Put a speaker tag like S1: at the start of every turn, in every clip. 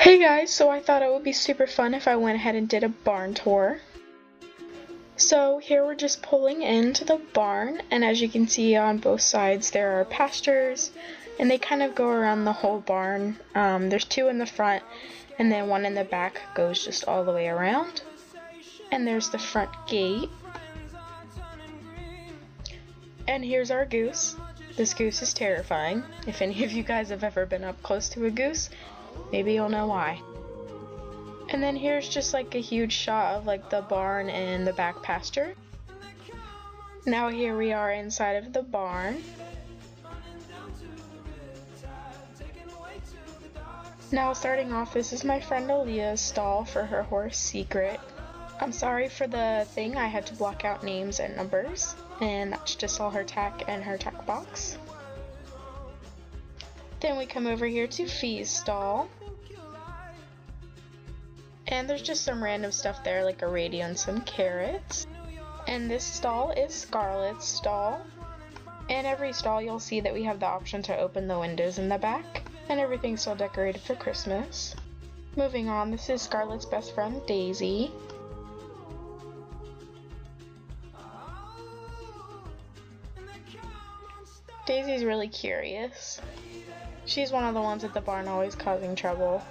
S1: Hey guys, so I thought it would be super fun if I went ahead and did a barn tour. So here we're just pulling into the barn, and as you can see on both sides there are pastures, and they kind of go around the whole barn. There's two in the front, and then one in the back goes just all the way around. And there's the front gate. And here's our goose. This goose is terrifying. If any of you guys have ever been up close to a goose, maybe you'll know why. And then here's just like a huge shot of like the barn and the back pasture. Now here we are inside of the barn. Now starting off, this is my friend Aaliyah's stall for her horse Secret. I'm sorry for the thing, I had to block out names and numbers, and that's just all her tack and her tack box. Then we come over here to Fee's stall. And there's just some random stuff there, like a radio and some carrots. And this stall is Scarlett's stall. And every stall you'll see that we have the option to open the windows in the back. And everything's still decorated for Christmas. Moving on, this is Scarlett's best friend, Daisy. Daisy's really curious. She's one of the ones at the barn always causing trouble.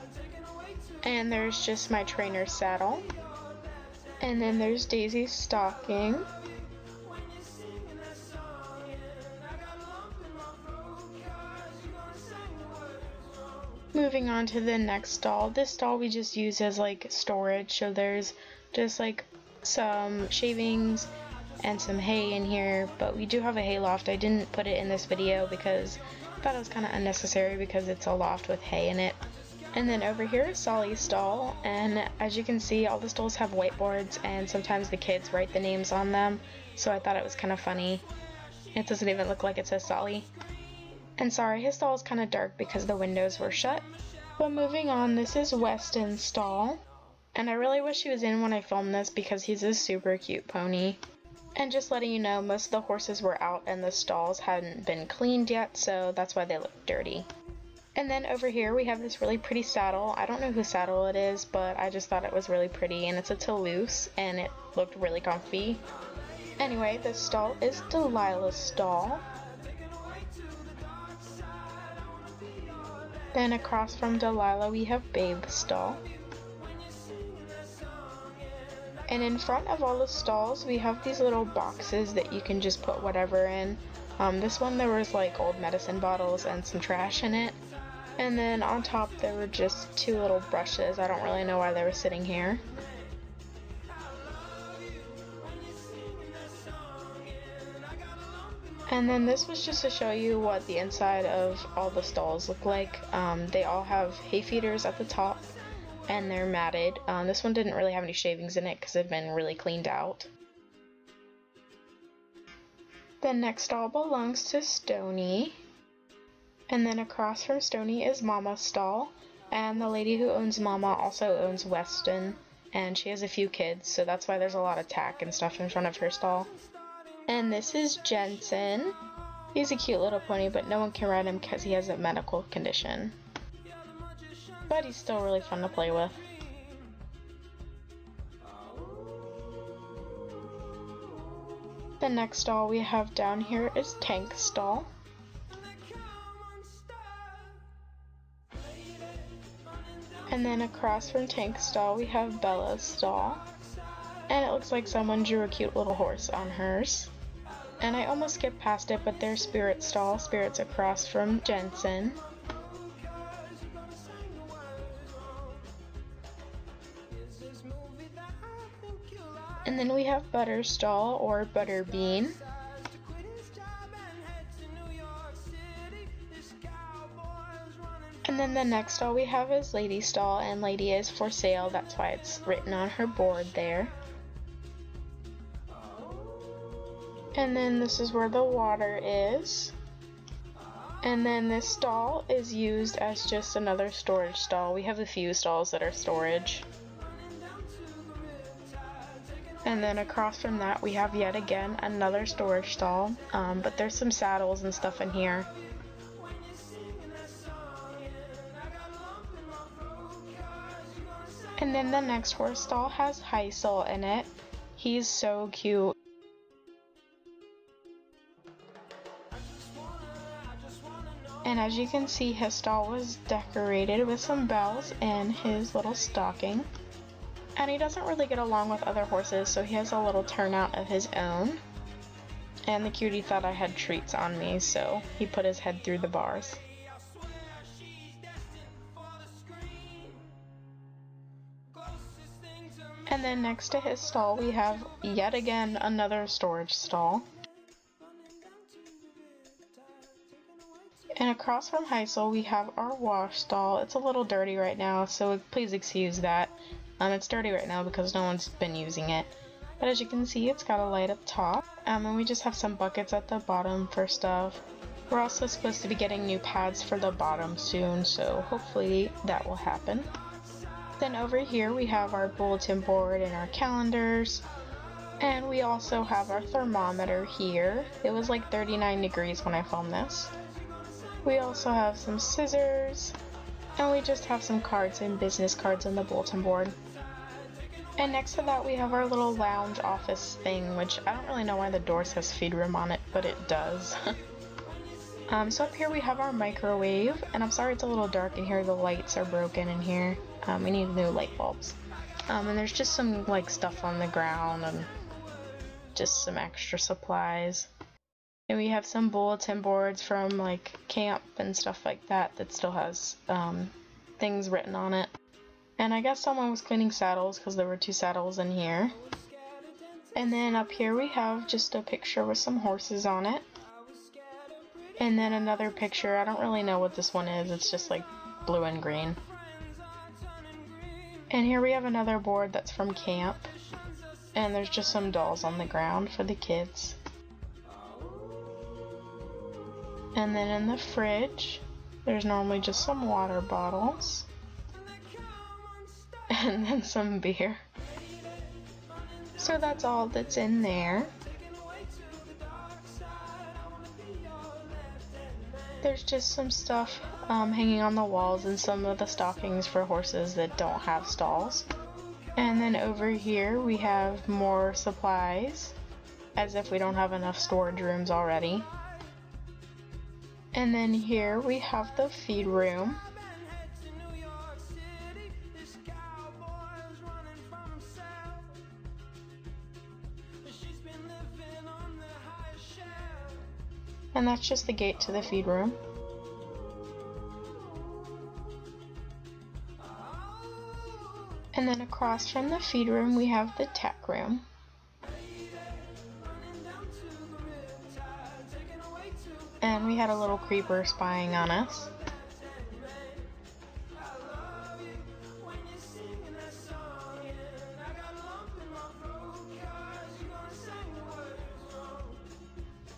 S1: And there's just my trainer's saddle. And then there's Daisy's stocking. Moving on to the next stall. This stall we just use as like storage, so there's just like some shavings and some hay in here, but we do have a hay loft. I didn't put it in this video because I thought it was kind of unnecessary because it's a loft with hay in it. And then over here is Sollie's stall, and as you can see all the stalls have whiteboards and sometimes the kids write the names on them, so I thought it was kind of funny. It doesn't even look like it says Sollie. And sorry, his stall is kind of dark because the windows were shut. But moving on, this is Weston's stall, and I really wish he was in when I filmed this because he's a super cute pony. And just letting you know, most of the horses were out and the stalls hadn't been cleaned yet, so that's why they look dirty. And then over here we have this really pretty saddle. I don't know whose saddle it is, but I just thought it was really pretty, and it's a Toulouse and it looked really comfy. Anyway, this stall is Delilah's stall. Then across from Delilah we have Babe's stall. And in front of all the stalls we have these little boxes that you can just put whatever in. This one there was like old medicine bottles and some trash in it. And then on top there were just two little brushes. I don't really know why they were sitting here. And then this was just to show you what the inside of all the stalls look like. They all have hay feeders at the top and they're matted. This one didn't really have any shavings in it because it had been really cleaned out. The next stall belongs to Stony. And then across from Stony is Mama's stall, and the lady who owns Mama also owns Weston, and she has a few kids, so that's why there's a lot of tack and stuff in front of her stall. And this is Jensen. He's a cute little pony, but no one can ride him because he has a medical condition. But he's still really fun to play with. The next stall we have down here is Tank's stall. And then across from Tank's stall we have Bella's stall. And it looks like someone drew a cute little horse on hers. And I almost skipped past it, but there's Spirit's stall. Spirit's across from Jensen. And then we have Butter's stall, or Butterbean. And then the next stall we have is Lady's stall, and Lady is for sale, that's why it's written on her board there. And then this is where the water is. And then this stall is used as just another storage stall. We have a few stalls that are storage. And then across from that we have yet again another storage stall, but there's some saddles and stuff in here. And then the next horse stall has Heisel in it. He's so cute. And as you can see, his stall was decorated with some bells and his little stocking. And he doesn't really get along with other horses, so he has a little turnout of his own. And the cutie thought I had treats on me, so he put his head through the bars. And then next to his stall we have yet again another storage stall. And across from Heisel we have our wash stall. It's a little dirty right now, so please excuse that. It's dirty right now because no one's been using it. But as you can see, it's got a light up top. And we just have some buckets at the bottom for stuff. We're also supposed to be getting new pads for the bottom soon, so hopefully that will happen. Then over here we have our bulletin board and our calendars. And we also have our thermometer here. It was like 39 degrees when I filmed this. We also have some scissors. And we just have some cards and business cards on the bulletin board. And next to that we have our little lounge office thing, which I don't really know why the door says feed room on it, but it does. So up here we have our microwave, and I'm sorry it's a little dark in here, the lights are broken in here. We need new light bulbs. And there's just some like stuff on the ground and just some extra supplies. And we have some bulletin boards from like camp and stuff like that that still has things written on it. And I guess someone was cleaning saddles because there were 2 saddles in here. And then up here we have just a picture with some horses on it. And then another picture, I don't really know what this one is, it's just like blue and green. And here we have another board that's from camp. And there's just some dolls on the ground for the kids. And then in the fridge, there's normally just some water bottles. And then some beer. So that's all that's in there. There's just some stuff hanging on the walls and some of the stockings for horses that don't have stalls. And then over here we have more supplies, as if we don't have enough storage rooms already. And then here we have the feed room. And that's just the gate to the feed room. And then across from the feed room we have the tack room. And we had a little creeper spying on us.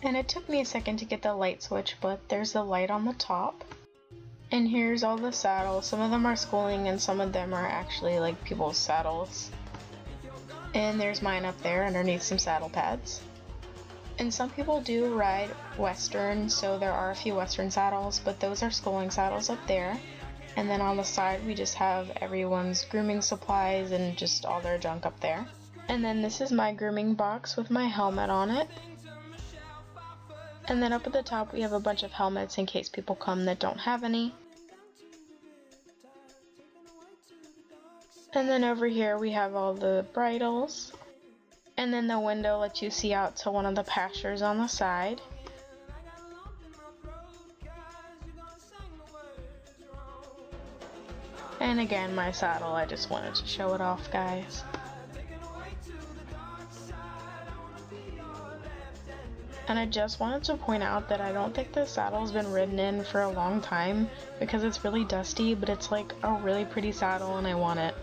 S1: And it took me a second to get the light switch, but there's the light on the top. And here's all the saddles. Some of them are schooling and some of them are actually like people's saddles. And there's mine up there underneath some saddle pads. And some people do ride Western, so there are a few Western saddles, but those are schooling saddles up there. And then on the side we just have everyone's grooming supplies and just all their junk up there. And then this is my grooming box with my helmet on it. And then up at the top we have a bunch of helmets in case people come that don't have any. And then over here we have all the bridles. And then the window lets you see out to one of the pastures on the side. And again, my saddle, I just wanted to show it off, guys. And I just wanted to point out that I don't think the saddle's been ridden in for a long time because it's really dusty, but it's like a really pretty saddle and I want it.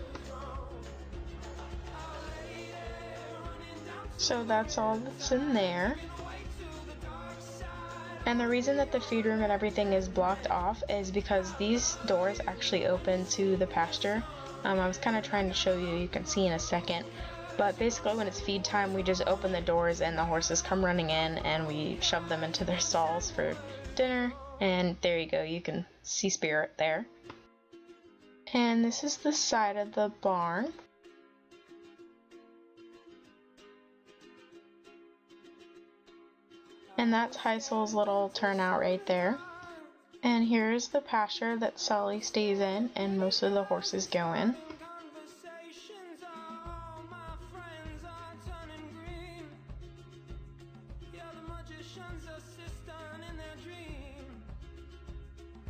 S1: So that's all that's in there. And the reason that the feed room and everything is blocked off is because these doors actually open to the pasture. I was kind of trying to show you, you can see in a second. But basically when it's feed time, we just open the doors and the horses come running in and we shove them into their stalls for dinner. And there you go, you can see Spirit there. And this is the side of the barn. And that's Heisel's little turnout right there. And here's the pasture that Sollie stays in and most of the horses go in.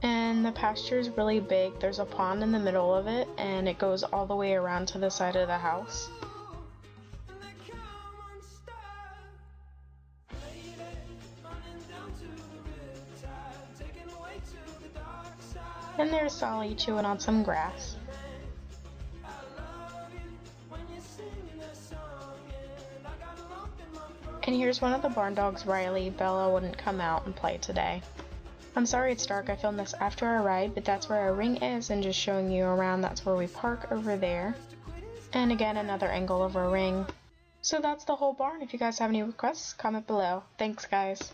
S1: And the pasture is really big. There's a pond in the middle of it and it goes all the way around to the side of the house. And there's Sollie chewing on some grass. And here's one of the barn dogs, Riley. Bella wouldn't come out and play today. I'm sorry it's dark, I filmed this after our ride, but that's where our ring is, and just showing you around, that's where we park over there. And again, another angle of our ring. So that's the whole barn. If you guys have any requests, comment below. Thanks guys.